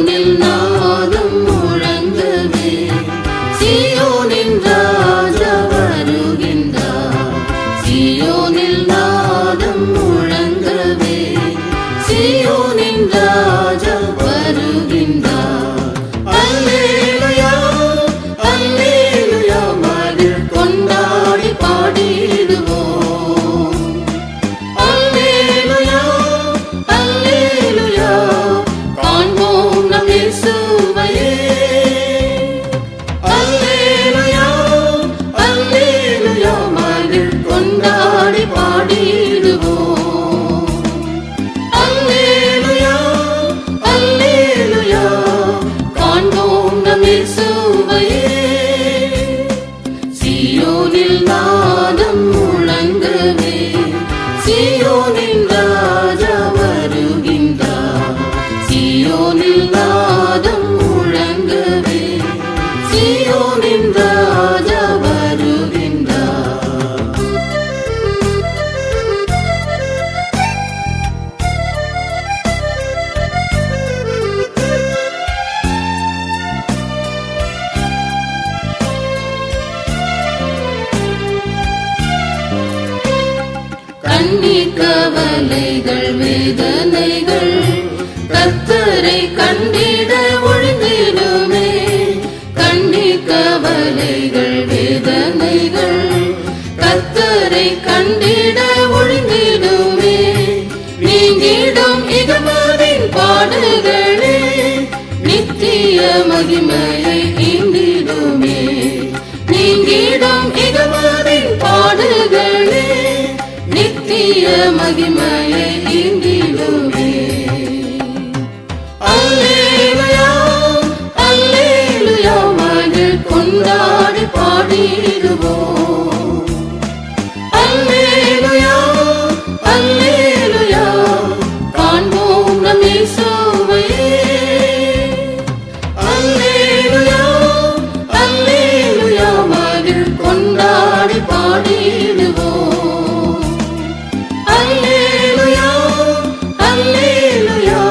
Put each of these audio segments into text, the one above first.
சீயோனில் நாதம் முழங்கவே, சீயோனின் ராஜா வருகின்றார். சீயோனில் நாதம் முழங்கவே, சீயோனின் ராஜா வருகின்றார். அல்லேலூயா அல்லேலூயா, மகிழ் கொண்டாடி பாடிடுவோம். அல்லேலூயா அல்லேலூயா, காண்போம் நம் இயேசுவையே. அல்லேலூயா அல்லேலூயா, மகிழ் கொண்டாடி பாடிடுவோம். அல்லேலூயா அல்லேலூயா, காண்போம் நம் இயேசுவையே. சீயோனில் நாதம் முழங்கவே, சீயோனின் ராஜா வருகின்றார். சீயோனில் நாதம் முழங்கவே, சீயோனின் ராஜா வருகின்றார். கண்ணீர் கவலைகள் வேதனைகள் கர்த்தரை கண்டிட ஒழிந்திடுமே. கண்ணீர் கவலைகள் வேதனைகள் கர்த்தரை கண்டிட ஒழிந்திடுமே. நீங்கிடும் இகமதின் பாடுகளே, நித்திய மகிமையை ஈந்திடுமே. நீங்கிடும் இகமதின் பாடுகளே, நித்திய மகிமையை ஈந்திடுமே. அல்லேலூயா அல்லேலூயா, மகிழ் கொண்டாடி பாடிடுவோம். அல்லேலூயா அல்லேலூயா, காண்போம் நம் இயேசுவையே. அல்லேலூயா அல்லேலூயா, மகிழ் கொண்டாடி பாடிடுவோம். அல்லேலூயா அல்லேலூயா,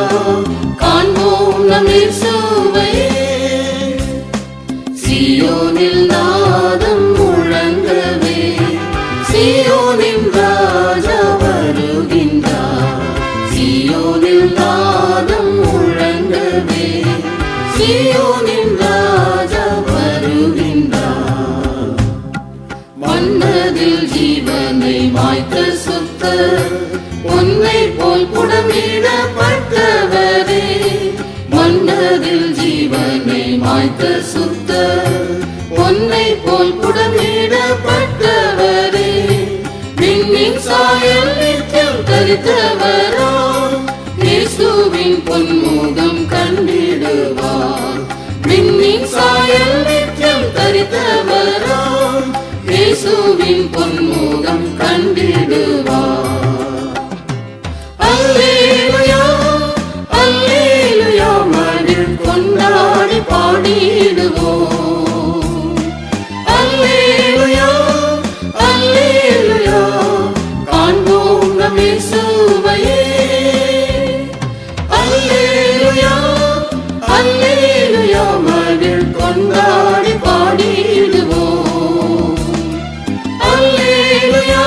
காண்போம் நம் இயேசுவையே. சீயோனில் நாதம் முழங்கவே, சீயோனின் ராஜா வருகின்றார். சீயோனில் நாதம் முழங்கவே, சீயோனின் ராஜா வருகின்றார். மன்னதில் ஜீவனை மாய்த்த சுத்தர், உன்னை போல் புடமிடப்பட்டவரே. மன்னதில் ஜீவனை மாய்த்த சுத்தர், உன்னை போல் புடமிடப்பட்டவரே. விண்ணின் சாயல் நித்தியம் தரித்தவரா, இயேசுவின் பொன்முகம் கண்டிடுவார். விண்ணின் சாயல் நித்தியம் தரித்தவரா, இயேசுவின் பொன்முகம் கண்டிடுவார். அல்லேலூயா அல்லேலூயா, மகிழ் கொண்டாடி பாடிடுவோம். அல்லேலூயா அல்லேலூயா, காண்போம் நம் இயேசுவையே. அல்லேலூயா அல்லேலூயா, மகிழ் கொண்டாடி பாடிடுவோம். அல்லேலூயா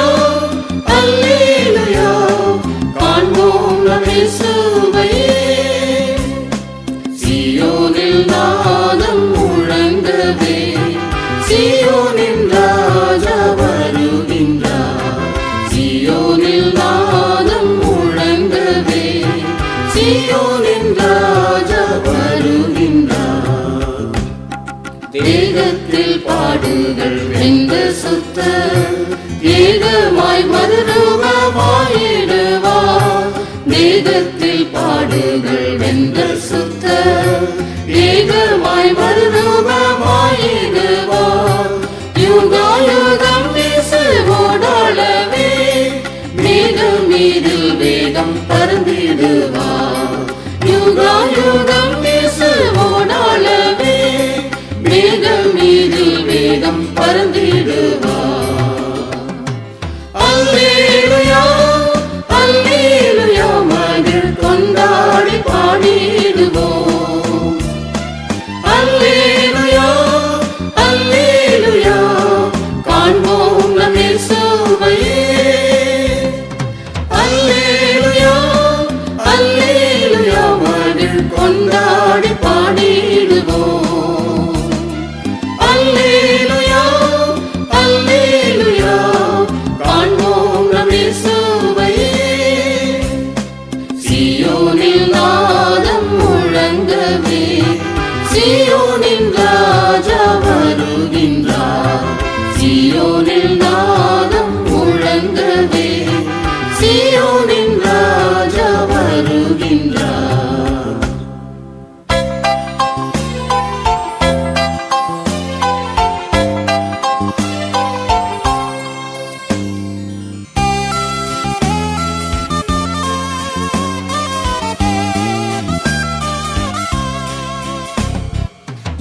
அல்லேலூயா, காண்போம் நம் இயேசுவையே. சீயோனில் நாதம் முழங்கவே, சீயோனின் ராஜா வருகின்றார். சீயோனில் நாதம் முழங்கவே, சீயோனின் ராஜா வருகின்றார். தேகத்தில் பாடுகள் வென்ற சுத்தர், ஏகமாய் மறுரூபமாயிடுவார். தேகத்தில் பாடுகள் வென்ற சுத்தர், ஏகமாய் மறுரூபமாயிடுவார். யுகாயுகம் வீசுவோடாளவே, மேகம் மீதில் வேகம் பறந்திடுவார். யுகாயுகம் வீசுவோடாளவே, மேகம் மீதில் வேகம் பறந்திடுவார். அல்லேலூயா அல்லேலூயா, மகிழ் கொண்டாடி பாடிடுவோம். கொண்டாடி பாடிடுவோம். அல்லேலூயா அல்லேலூயா காண்போம் நம் இயேசுவையே. சீயோனில் நாதம் முழங்கவே சீயோனின் ராஜா வருகின்றார். சீயோனில் நாதம் முழங்கவே சீயோனின் ராஜா வருகின்றார்.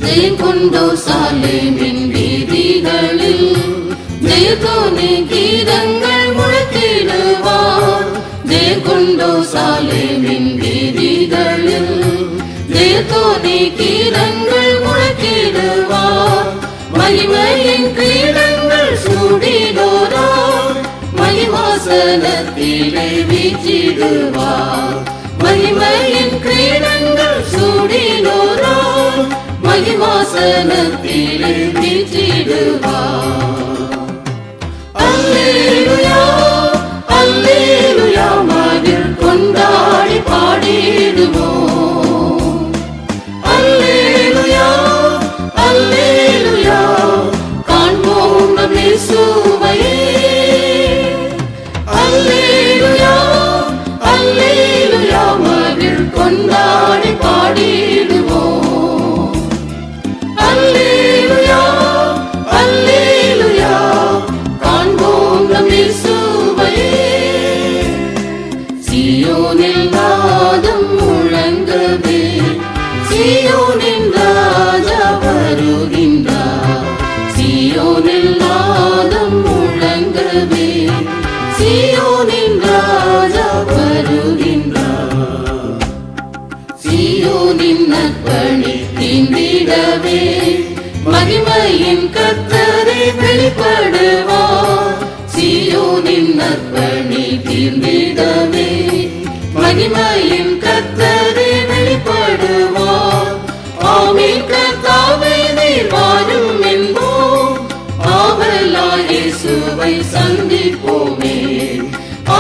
ஜெயம் கொண்டோ சாலேமின் வீதிகளில் ஜெயத்தோனி கீதங்கள் முழக்கிடுவார். ஜெயம் கொண்டோ சாலேமின் வீதிகளில் ஜெயத்தோனி கீதங்கள் முழக்கிடுவார். மகிமையின் கிரீடங்கள் சூடினோரார் மகிமாசனத்திலே வீற்றிடுவார். மகிமையின் கிரீடங்கள் சூடினோரார் மகிமாசனத்திலே வீற்றிடுவார். அல்லேலூயா அல்லேலூயா மகிழ் கொண்டாடி பாடிடுவோம். அல்லேலூயா அல்லேலூயா காண்போம் நம் இயேசுவையே. அல்லேலூயா அல்லேலூயா மகிழ் கொண்டாடி பாடிடுவோம். அல்லேலூயா அல்லேலூயா காண்போம் நம் இயேசுவையே. சீயோனில் நாதம் முழங்கவே சீயோனின் ராஜா வருகின்றார். சீயோனில் நாதம் முழங்கவே சீயோனின் ராஜா வருகின்றார். சீயோனின் நற்பணி தீண்டிடவே மகிமையின் கர்த்தரே வெளிப்படுவார். சீயோனின் நற்பணி தீண்டிடவே மகிமையின் கர்த்தரே வெளிப்படுவார். ஆமென் கர்த்தாவே நீர் வாரும் என்போம் ஆவலாய் இயேசுவை சந்திப்போமே.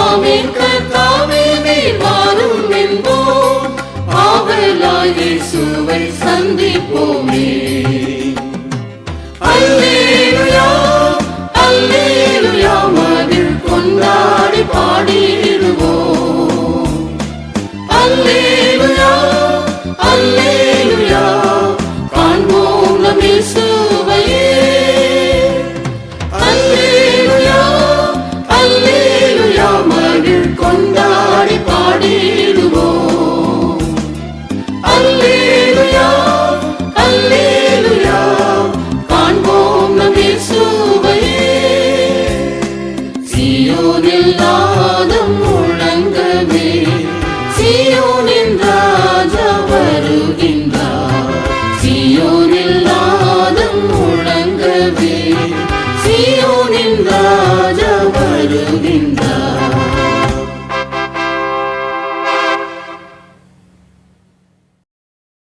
ஆமென் கர்த்தாவே நீர் வாரும் என்போம் ஆவலாய் இயேசுவை சந்திப்போமே. அல்லேலூயா அல்லேலூயா மகிழ் கொண்டாடி பாடிடுவோம். அல்லேலூயா அல்லேலூயா காண்போம் நம் இயேசுவையே. அல்லேலூயா அல்லேலூயா மகிழ் கொண்டாடி பாடிடுவோம். அல்லேலூயா அல்லேலூயா காண்போம் நம் இயேசுவையே. சீயோனில்